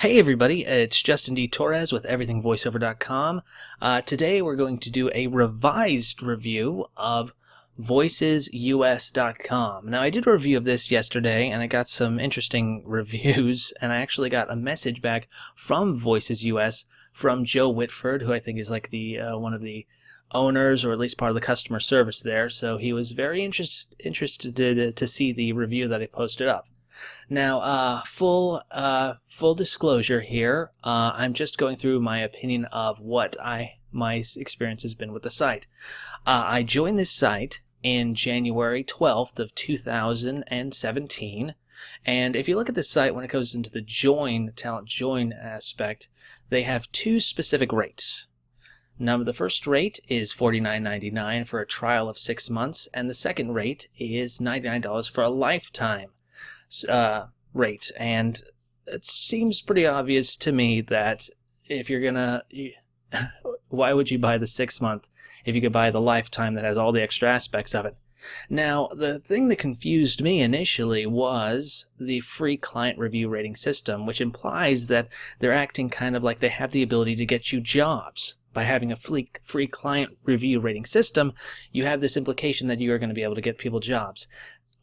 Hey everybody, it's Justin D. Torres with EverythingVoiceover.com. Today we're going to do a revised review of VoicesUS.com. Now I did a review of this yesterday and I got some interesting reviews, and I actually got a message back from VoicesUS from Joe Whitford, who I think is like the one of the owners, or at least part of the customer service there. So he was very interested to see the review that I posted up. Now, full disclosure here, I'm just going through my opinion of what my experience has been with the site. I joined this site in January 12th of 2017, and if you look at this site, when it goes into the talent join aspect, they have two specific rates. Now, the first rate is $49.99 for a trial of 6 months, and the second rate is $99 for a lifetime rate. And it seems pretty obvious to me that if you're gonna why would you buy the 6 month if you could buy the lifetime that has all the extra aspects of it? Now, the thing that confused me initially was the free client review rating system, which implies that they're acting kind of like they have the ability to get you jobs. By having a free client review rating system, you have this implication that you are going to be able to get people jobs.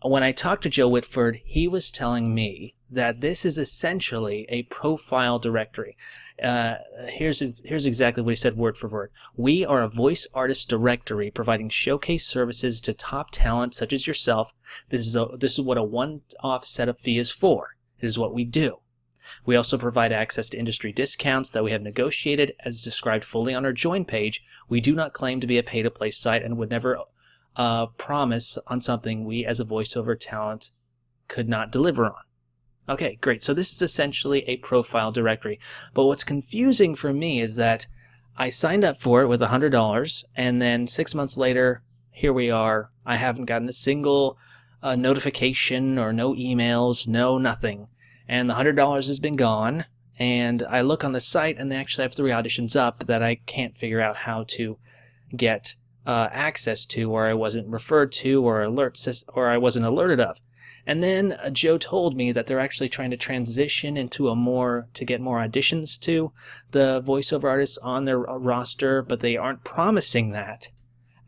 When I talked to Joe Whitford, he was telling me that this is essentially a profile directory. Here's exactly what he said word for word. We are a voice artist directory providing showcase services to top talent such as yourself. This is what a one-off setup fee is for. It is what we do. We also provide access to industry discounts that we have negotiated as described fully on our join page. We do not claim to be a pay-to-play site and would never promise on something we as a voiceover talent could not deliver on. Okay, great. So this is essentially a profile directory. But what's confusing for me is that I signed up for it with $100, and then 6 months later, here we are. I haven't gotten a single notification or no emails, no nothing. And the $100 has been gone. And I look on the site, and they actually have 3 auditions up that I can't figure out how to get access to, or I wasn't referred to, or I wasn't alerted of. And then Joe told me that they're actually trying to transition into to get more auditions to the voiceover artists on their roster, but they aren't promising that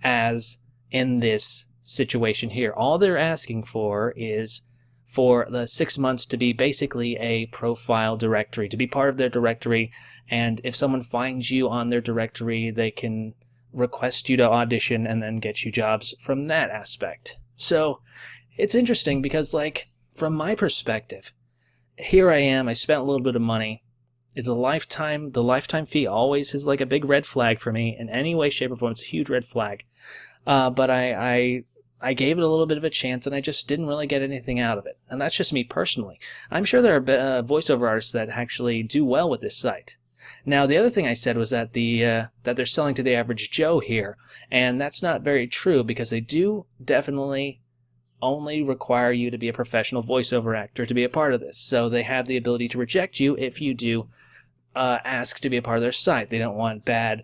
as in this situation here. All they're asking for is for the 6 months to be basically a profile directory, to be part of their directory, and if someone finds you on their directory, they can request you to audition and then get you jobs from that aspect. So it's interesting because, like, from my perspective, here I am, I spent a little bit of money. It's a lifetime. The lifetime fee always is like a big red flag for me in any way, shape, or form. It's a huge red flag. But I gave it a little bit of a chance, and I just didn't really get anything out of it. And that's just me personally. I'm sure there are voiceover artists that actually do well with this site. Now, the other thing I said was that that they're selling to the average Joe here, and that's not very true because they do definitely only require you to be a professional voiceover actor to be a part of this. So they have the ability to reject you if you do ask to be a part of their site. They don't want bad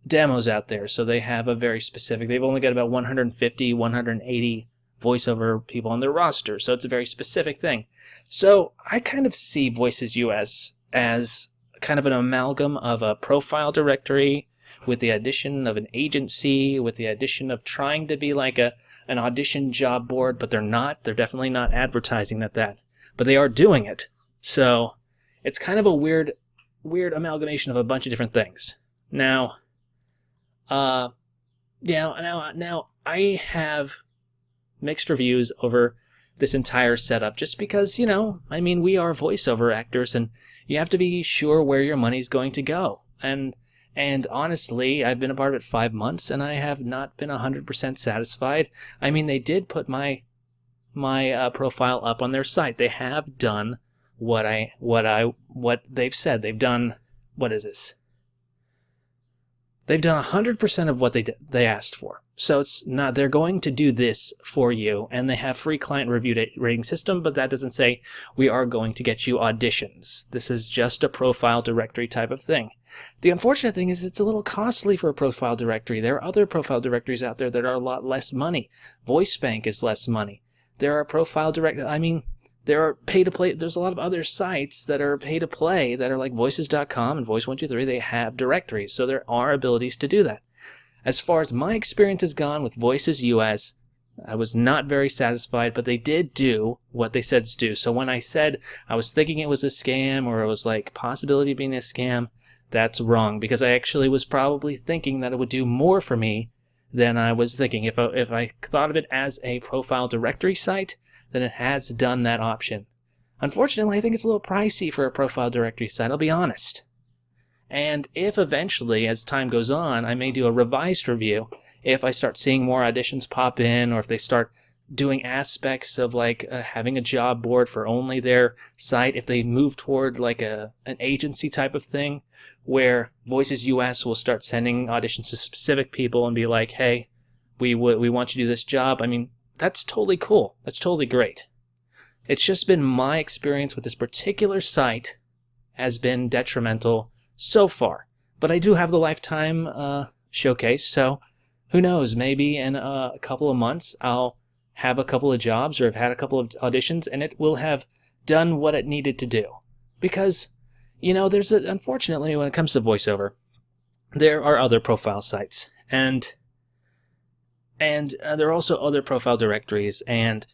demos out there, so they have a very specific. They've only got about 150, 180 voiceover people on their roster, so it's a very specific thing. So I kind of see VoicesUS as kind of an amalgam of a profile directory with the addition of an agency, with the addition of trying to be like an audition job board, but they're not. They're definitely not advertising that, but they are doing it. So it's kind of a weird amalgamation of a bunch of different things. Now, now I have mixed reviews over this entire setup just because, I mean, we are voiceover actors, and you have to be sure where your money's going to go. And honestly, I've been a part of it 5 months, and I have not been 100% satisfied. I mean, they did put my profile up on their site. They have done what they've said. They've done, what is this? They've done 100% of what they asked for. So it's not, they're going to do this for you, and they have free client review rating system, but that doesn't say we are going to get you auditions. This is just a profile directory type of thing. The unfortunate thing is it's a little costly for a profile directory. There are other profile directories out there that are a lot less money. VoiceBank is less money. There are profile directories, I mean, there are pay-to-play. There's a lot of other sites that are pay-to-play that are like Voices.com and Voice123. They have directories, so there are abilities to do that. As far as my experience has gone with Voices US, I was not very satisfied, but they did do what they said to do. So when I said I was thinking it was a scam, or it was like possibility of being a scam, that's wrong, because I actually was probably thinking that it would do more for me than I was thinking. If I thought of it as a profile directory site, then it has done that option. Unfortunately, I think it's a little pricey for a profile directory site, I'll be honest. And if eventually, as time goes on, I may do a revised review, if I start seeing more auditions pop in, or if they start doing aspects of like having a job board for only their site, if they move toward like an agency type of thing, where Voices US will start sending auditions to specific people and be like, hey, we want you to do this job. I mean, that's totally cool. That's totally great. It's just been my experience with this particular site has been detrimental so far. But I do have the lifetime showcase, so who knows? Maybe in a couple of months I'll have a couple of jobs, or have had a couple of auditions, and it will have done what it needed to do. Because, you know, unfortunately, when it comes to voiceover, there are other profile sites, and there are also other profile directories. And,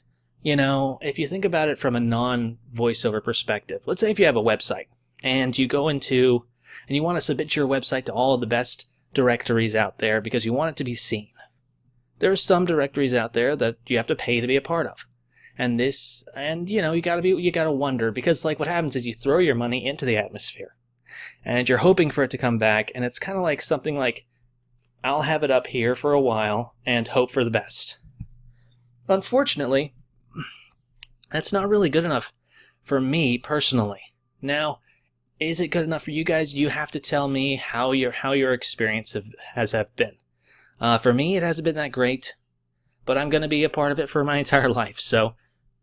you know, if you think about it from a non-voiceover perspective, let's say if you have a website and you go into and you want to submit your website to all of the best directories out there because you want it to be seen. There are some directories out there that you have to pay to be a part of. And you know, you gotta wonder, because like what happens is you throw your money into the atmosphere and you're hoping for it to come back, and it's kind of like something like, I'll have it up here for a while and hope for the best. Unfortunately, that's not really good enough for me personally. Now, is it good enough for you guys? You have to tell me how your experience has been. For me, it hasn't been that great, but I'm going to be a part of it for my entire life, so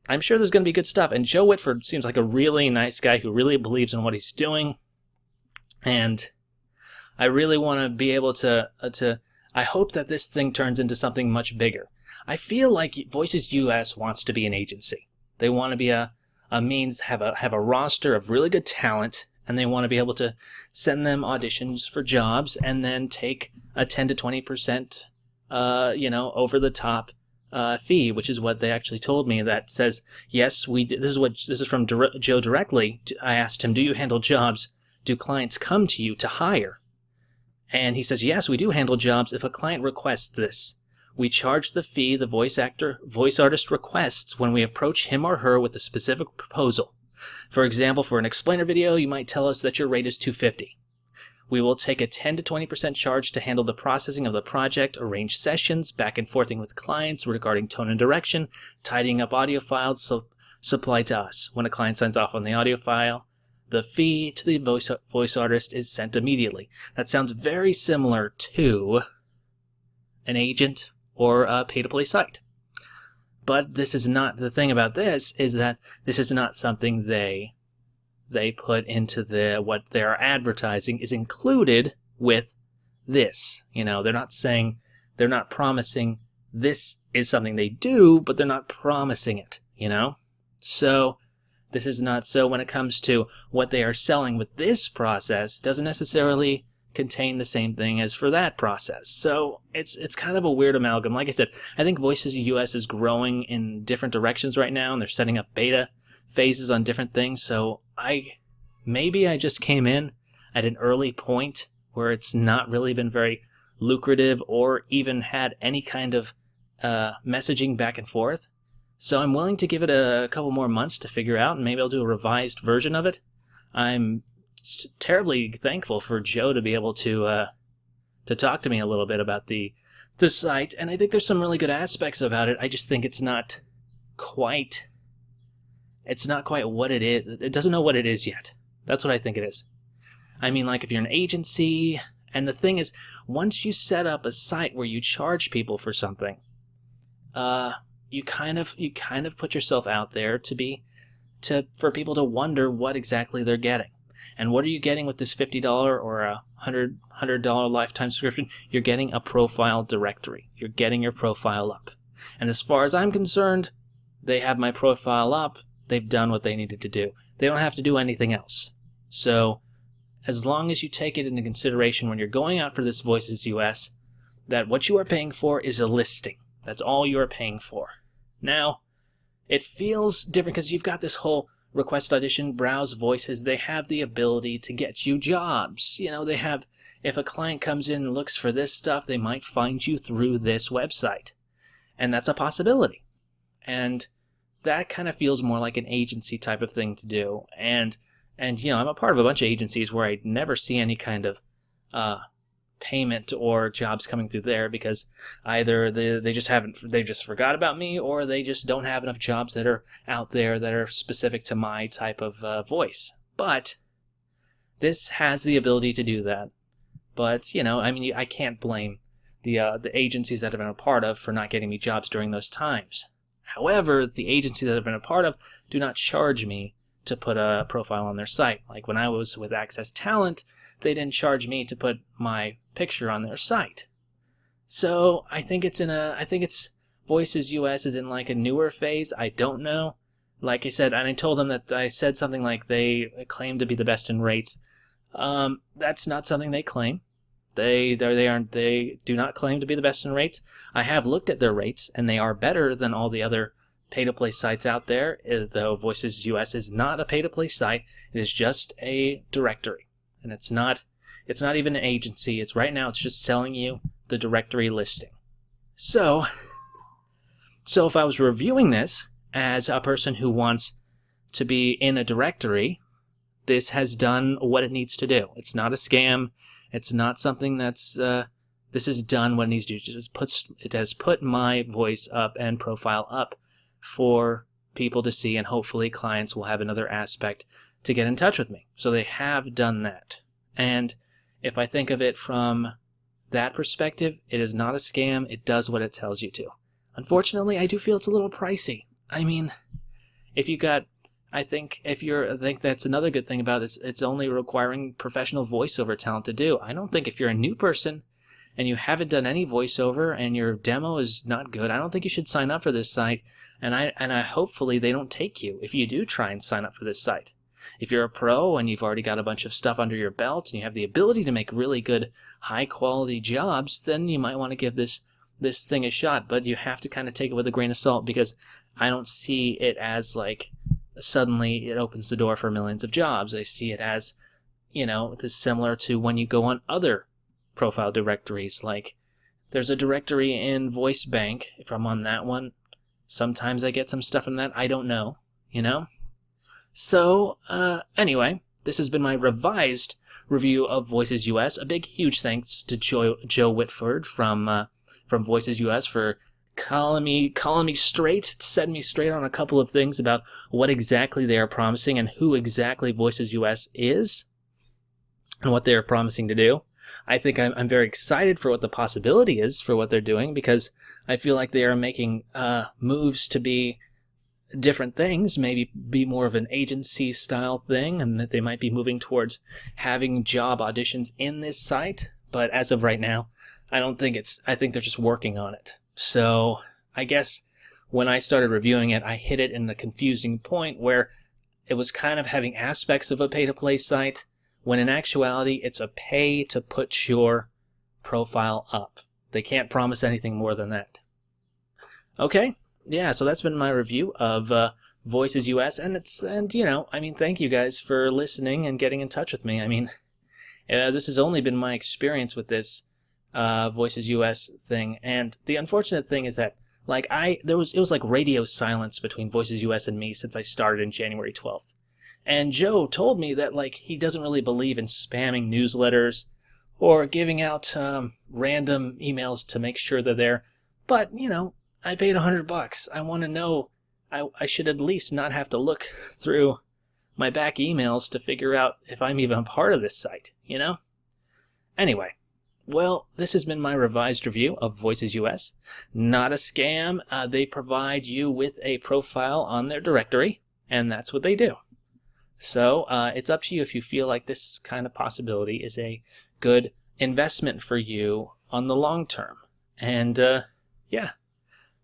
I'm sure there's going to be good stuff. And Joe Whitford seems like a really nice guy who really believes in what he's doing, and I really want to be able to I hope that this thing turns into something much bigger. I feel like Voices US wants to be an agency. They want to be a means, have a roster of really good talent, and they want to be able to send them auditions for jobs and then take a 10 to 20% over the top fee, which is what they actually told me, that says, yes, this is from Joe directly. I asked him, do you handle jobs? Do clients come to you to hire? And he says, yes, we do handle jobs if a client requests this. We charge the fee the voice artist requests when we approach him or her with a specific proposal. For example, for an explainer video, you might tell us that your rate is $250. We will take a 10 to 20% charge to handle the processing of the project, arrange sessions, back and forthing with clients regarding tone and direction, tidying up audio files supplied to us. When a client signs off on the audio file, the fee to the voice artist is sent immediately. That sounds very similar to an agent or a pay-to-play site. But this is not, the thing about this is that this is not something they put into what they're advertising is included with this. You know, they're not promising this is something they do, but they're not promising it, you know? So this is not, so when it comes to what they are selling with this process, doesn't necessarily contain the same thing as for that process. So it's kind of a weird amalgam. Like I said, I think Voices US is growing in different directions right now, and they're setting up beta phases on different things. So maybe I just came in at an early point where it's not really been very lucrative or even had any kind of messaging back and forth. So I'm willing to give it a couple more months to figure out, and maybe I'll do a revised version of it. I'm terribly thankful for Joe to be able to talk to me a little bit about the site, and I think there's some really good aspects about it. I just think it's not quite what it is. It doesn't know what it is yet. That's what I think it is. I mean, like if you're an agency, and the thing is, once you set up a site where you charge people for something, you kind of put yourself out there for people to wonder what exactly they're getting. And what are you getting with this $50 or a $100 lifetime subscription? You're getting a profile directory. You're getting your profile up. And as far as I'm concerned, they have my profile up. they've done what they needed to do. They don't have to do anything else. So as long as you take it into consideration when you're going out for this Voices US, that what you are paying for is a listing. That's all you are paying for. Now, it feels different because you've got this whole request audition, browse voices. They have the ability to get you jobs. You know, they have, if a client comes in and looks for this stuff, they might find you through this website. And that's a possibility. And that kind of feels more like an agency type of thing to do. And you know, I'm a part of a bunch of agencies where I never see any kind of payment or jobs coming through there because either they just forgot about me, or they just don't have enough jobs that are out there that are specific to my type of voice. But this has the ability to do that. But you know, I mean, I can't blame the agencies that I've been a part of for not getting me jobs during those times. However, the agencies that I've been a part of do not charge me to put a profile on their site. Like when I was with Access Talent, they didn't charge me to put my picture on their site. So I think it's Voices US is in like a newer phase. I don't know. Like I said, and I told them that I said something like they claim to be the best in rates. That's not something they claim. They do not claim to be the best in rates. I have looked at their rates, and they are better than all the other pay-to-play sites out there. Though Voices US is not a pay-to-play site. It is just a directory, and it's not even an agency. It's right now it's just selling you the directory listing. So if I was reviewing this as a person who wants to be in a directory, this has done what it needs to do. It's not a scam. It's not something that's this has done what it needs to do. It has put my voice up and profile up for people to see, and hopefully clients will have another aspect to get in touch with me. So they have done that. And if I think of it from that perspective, it is not a scam. It does what it tells you to. Unfortunately, I do feel it's a little pricey. I mean, I think that's another good thing about it. It's only requiring professional voiceover talent to do. I don't think if you're a new person and you haven't done any voiceover and your demo is not good, I don't think you should sign up for this site. And I hopefully they don't take you if you do try and sign up for this site. If you're a pro and you've already got a bunch of stuff under your belt and you have the ability to make really good, high-quality jobs, then you might want to give this thing a shot. But you have to kind of take it with a grain of salt, because I don't see it as like suddenly it opens the door for millions of jobs. I see it as, you know, this similar to when you go on other profile directories. Like there's a directory in Voice Bank. If I'm on that one, sometimes I get some stuff from that. I don't know, you know? So, anyway, this has been my revised review of Voices US. A big, huge thanks to Joe Whitford from Voices US for calling me straight, setting me straight on a couple of things about what exactly they are promising and who exactly Voices US is and what they are promising to do. I think I'm very excited for what the possibility is for what they're doing, because I feel like they are making moves to be different things, maybe be more of an agency style thing, and that they might be moving towards having job auditions in this site. But as of right now, I think they're just working on it. So I guess when I started reviewing it, I hit it in the confusing point where it was kind of having aspects of a pay-to-play site, when in actuality it's a pay to put your profile up. They can't promise anything more than that. Okay, yeah, so that's been my review of Voices US, and you know, I mean, thank you guys for listening and getting in touch with me. I mean, this has only been my experience with this Voices US thing, and the unfortunate thing is that like it was like radio silence between Voices US and me since I started in January 12th. And Joe told me that like he doesn't really believe in spamming newsletters or giving out random emails to make sure they're there. But, you know, I paid $100. I want to know, I should at least not have to look through my back emails to figure out if I'm even a part of this site, you know? Anyway, well, this has been my revised review of Voices US. Not a scam. They provide you with a profile on their directory, and that's what they do. So it's up to you if you feel like this kind of possibility is a good investment for you on the long term. And yeah,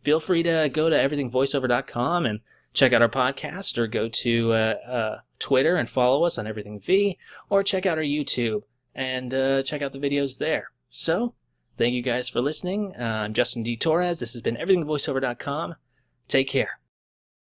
feel free to go to everythingvoiceover.com and check out our podcast or go to Twitter and follow us on Everything V, or check out our YouTube and check out the videos there. So, thank you guys for listening. I'm Justin D. Torres. This has been everythingvoiceover.com. Take care.